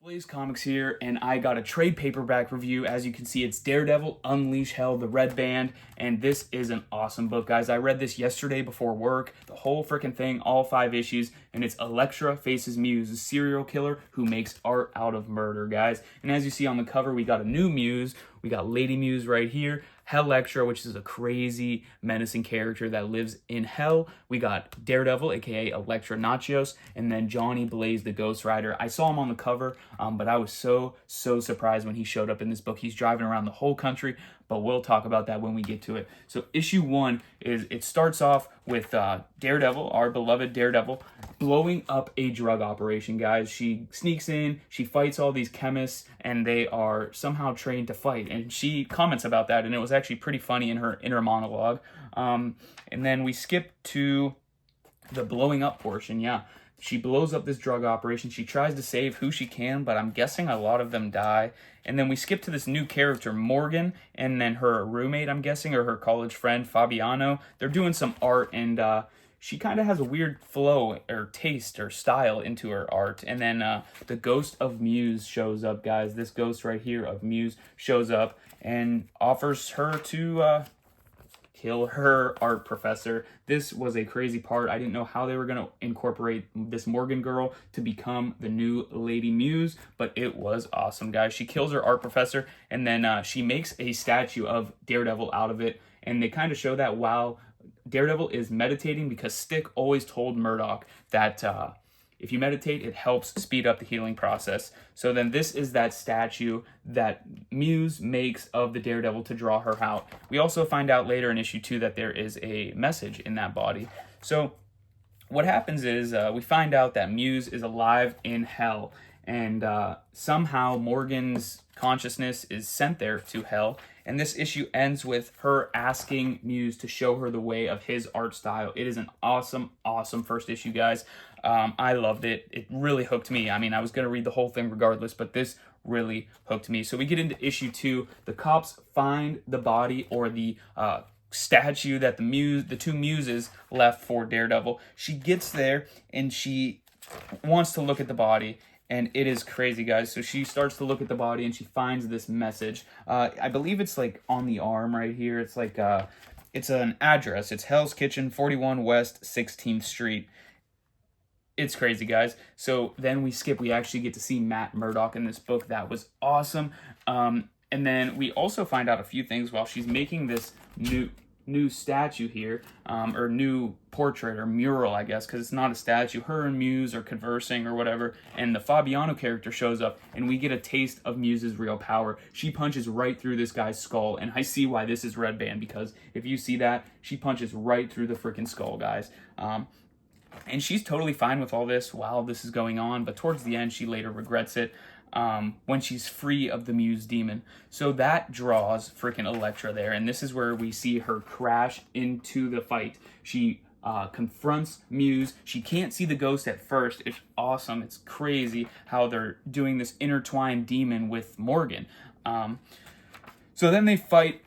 Blaze Comics here, and I got a trade paperback review. As you can see, it's Daredevil, Unleash Hell, the Red Band, and this is an awesome book, guys. I read this yesterday before work, the whole freaking thing, all 5 issues, and it's Elektra faces Muse, a serial killer who makes art out of murder, guys. And as you see on the cover, we got a new Muse. We got Lady Muse right here, Elektra, which is a crazy, menacing character that lives in hell. We got Daredevil, aka Elektra Nachios, and then Johnny Blaze, the Ghost Rider. I saw him on the cover, but I was so surprised when he showed up in this book. He's driving around the whole country, but we'll talk about that when we get to it. So issue 1 it starts off with Daredevil, our beloved Daredevil, blowing up a drug operation, guys. She sneaks in, she fights all these chemists, and they are somehow trained to fight. And she comments about that, and it was actually pretty funny in her inner monologue. And then we skip to the blowing up portion. Yeah, she blows up this drug operation. She tries to save who she can, but I'm guessing a lot of them die. And then we skip to this new character, Morgan, and then her roommate, I'm guessing, or her college friend, Fabiano. They're doing some art, and she kind of has a weird flow or taste or style into her art. And then the ghost of Muse shows up, guys. This ghost right here of Muse shows up and offers her to kill her art professor. This was a crazy part. I didn't know how they were going to incorporate this Morgan girl to become the new Lady Muse, but it was awesome, guys. She kills her art professor, and then she makes a statue of Daredevil out of it, and they kind of show that while Daredevil is meditating, because Stick always told Murdoch that if you meditate, it helps speed up the healing process. So then this is that statue that Muse makes of the Daredevil to draw her out. We also find out later in issue 2 that there is a message in that body. So what happens is we find out that Muse is alive in hell, and somehow Morgan's consciousness is sent there to hell. And this issue ends with her asking Muse to show her the way of his art style. It is an awesome first issue, guys. I loved it. It really hooked me. I mean, I was going to read the whole thing regardless, but this really hooked me. So we get into issue 2. The cops find the body, or the statue that the two muses left for Daredevil. She gets there and she wants to look at the body, and it is crazy, guys. So she starts to look at the body and she finds this message. I believe it's like on the arm right here. It's like it's an address. It's Hell's Kitchen, 41 West 16th Street. It's crazy, guys. So then we skip. We actually get to see Matt Murdock in this book. That was awesome. And then we also find out a few things while she's making this new statue here, or new portrait or mural, I guess, because it's not a statue. Her and Muse are conversing or whatever, and the Fabiano character shows up, and we get a taste of Muse's real power. She punches right through this guy's skull, and I see why this is Red Band, because if you see that, she punches right through the freaking skull, guys. And she's totally fine with all this while this is going on, but towards the end, she later regrets it when she's free of the Muse demon. So that draws freaking Elektra there, and this is where we see her crash into the fight. She confronts Muse. She can't see the ghost at first. It's awesome. It's crazy how they're doing this intertwined demon with Morgan. So then they fight.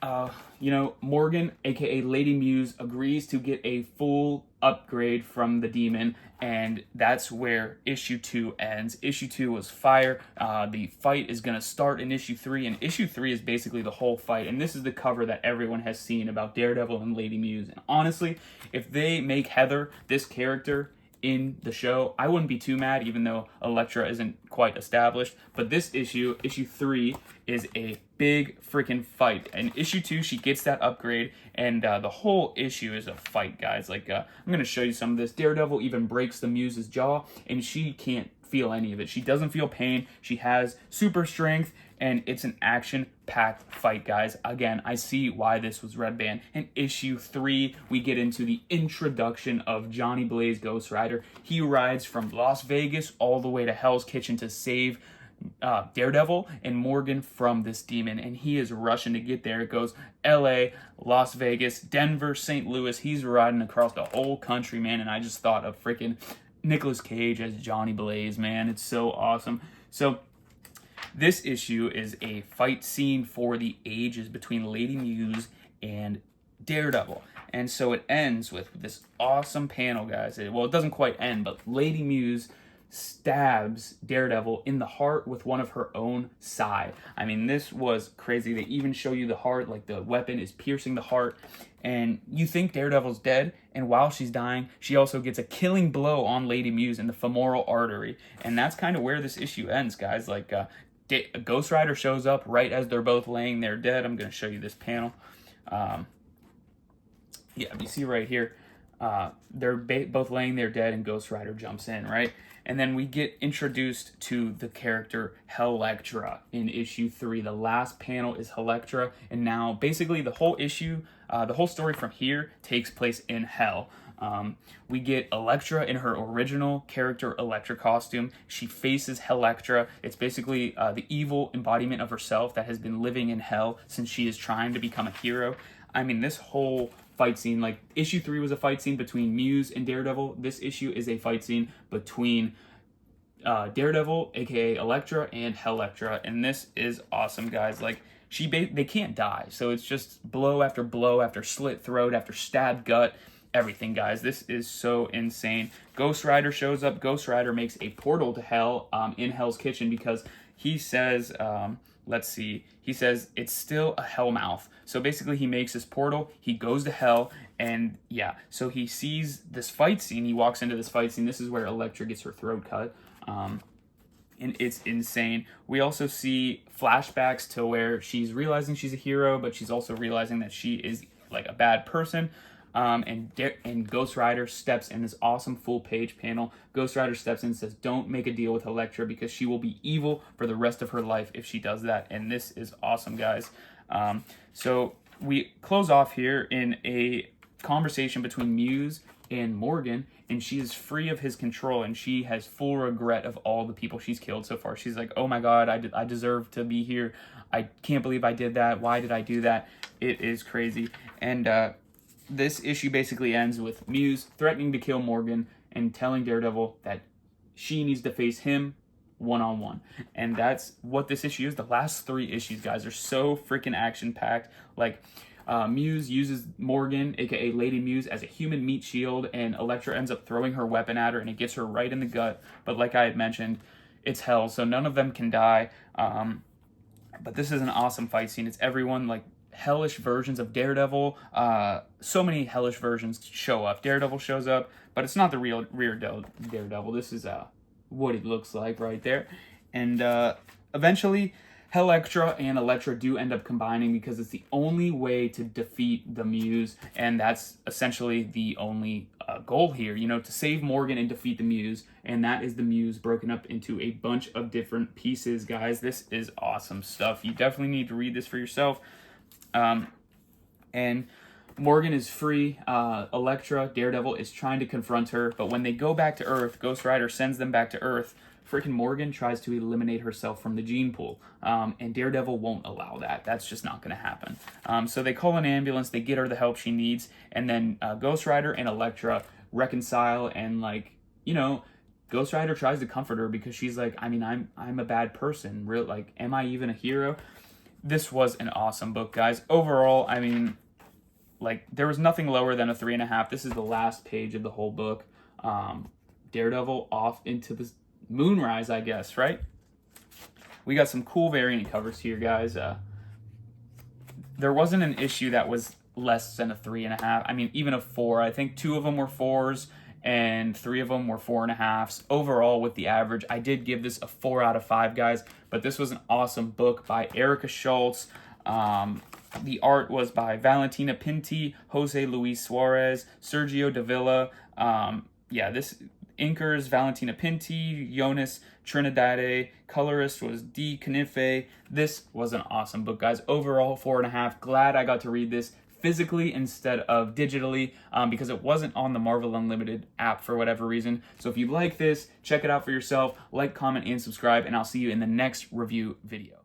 Morgan, aka Lady Muse, agrees to get a full upgrade from the demon, and that's where issue 2 ends. Issue 2 was fire. The fight is going to start in issue 3, and issue 3 is basically the whole fight, and this is the cover that everyone has seen about Daredevil and Lady Muse. And honestly, if they make Heather this character in the show, I wouldn't be too mad, even though Elektra isn't quite established. But this issue 3, is a big freaking fight. And issue 2, she gets that upgrade, and the whole issue is a fight, guys. Like, I'm going to show you some of this. Daredevil even breaks the Muse's jaw, and she can't feel any of it. She doesn't feel pain. She has super strength, and it's an action-packed fight, guys. Again, I see why this was Red Band. In issue 3, we get into the introduction of Johnny Blaze, Ghost Rider. He rides from Las Vegas all the way to Hell's Kitchen to save Daredevil and Morgan from this demon, and he is rushing to get there. It goes LA, Las Vegas, Denver, St. Louis. He's riding across the whole country, man, and I just thought of freaking Nicolas Cage as Johnny Blaze, man. It's so awesome. So this issue is a fight scene for the ages between Lady Muse and Daredevil. And so it ends with this awesome panel, guys. Well, it doesn't quite end, but Lady Muse stabs Daredevil in the heart with one of her own side. I mean, this was crazy. They even show you the heart, like the weapon is piercing the heart, and you think Daredevil's dead, and while she's dying, she also gets a killing blow on Lady Muse in the femoral artery, and that's kind of where this issue ends, guys. Like, Ghost Rider shows up right as they're both laying there dead. I'm going to show you this panel. Yeah, you see right here, they're both laying there dead, and Ghost Rider jumps in, right? And then we get introduced to the character Hellectra in issue 3. The last panel is Hellectra, and now basically the whole issue, the whole story from here takes place in Hell. We get Elektra in her original character Elektra costume. She faces Hellectra. It's basically the evil embodiment of herself that has been living in hell since she is trying to become a hero. I mean, this whole fight scene, like issue 3 was a fight scene between Muse and Daredevil. This issue is a fight scene between Daredevil, aka Elektra, and Hellectra, and this is awesome, guys. Like, they can't die, so it's just blow after slit throat after stabbed gut, everything, guys. This is so insane. Ghost Rider shows up. Ghost Rider makes a portal to Hell in Hell's Kitchen because he says, let's see, he says it's still a hell mouth. So basically he makes this portal, he goes to hell, and yeah, so he sees this fight scene, he walks into this fight scene. This is where Elektra gets her throat cut, and it's insane. We also see flashbacks to where she's realizing she's a hero, but she's also realizing that she is like a bad person. And Ghost Rider steps in this awesome full-page panel. Ghost Rider steps in and says, don't make a deal with Elektra because she will be evil for the rest of her life if she does that. And this is awesome, guys. So we close off here in a conversation between Muse and Morgan, and she is free of his control, and she has full regret of all the people she's killed so far. She's like, oh my God, I deserve to be here. I can't believe I did that. Why did I do that? It is crazy. And this issue basically ends with Muse threatening to kill Morgan and telling Daredevil that she needs to face him one-on-one. And that's what this issue is. The last 3 issues, guys, are so freaking action-packed. Like, Muse uses Morgan, aka Lady Muse, as a human meat shield, and Elektra ends up throwing her weapon at her, and it gets her right in the gut. But like I had mentioned, it's hell, so none of them can die. But this is an awesome fight scene. It's everyone, like, hellish versions of Daredevil. So many hellish versions show up. Daredevil shows up, but it's not the real Daredevil. This is what it looks like right there. And eventually, Hellectra and Elektra do end up combining because it's the only way to defeat the Muse, and that's essentially the only goal here, you know, to save Morgan and defeat the Muse, and that is the Muse broken up into a bunch of different pieces, guys. This is awesome stuff. You definitely need to read this for yourself. And Morgan is free. Elektra, Daredevil, is trying to confront her, but when they go back to Earth, Ghost Rider sends them back to Earth. Freaking Morgan tries to eliminate herself from the gene pool, and Daredevil won't allow that. That's just not going to happen. So they call an ambulance, they get her the help she needs, and then Ghost Rider and Elektra reconcile, and, like, you know, Ghost Rider tries to comfort her because she's like, I mean, I'm a bad person. Real, like, am I even a hero? This was an awesome book, guys. Overall, I mean, like, there was nothing lower than a 3.5. This is the last page of the whole book. Daredevil off into the moonrise, I guess, right? We got some cool variant covers here, guys. There wasn't an issue that was less than a 3.5. I mean, even a 4. I think 2 of them were 4s and 3 of them were 4.5s. Overall, with the average, I did give this a 4 out of 5, guys. But this was an awesome book by Erica Schultz. The art was by Valentina Pinti, Jose Luis Suarez, Sergio Davila. Yeah, this inkers Valentina Pinti, Jonas Trinidade. Colorist was D. Canife. This was an awesome book, guys. Overall, 4.5. Glad I got to read this physically instead of digitally, because it wasn't on the Marvel Unlimited app for whatever reason. So if you like this, check it out for yourself. Like, comment, and subscribe, and I'll see you in the next review video.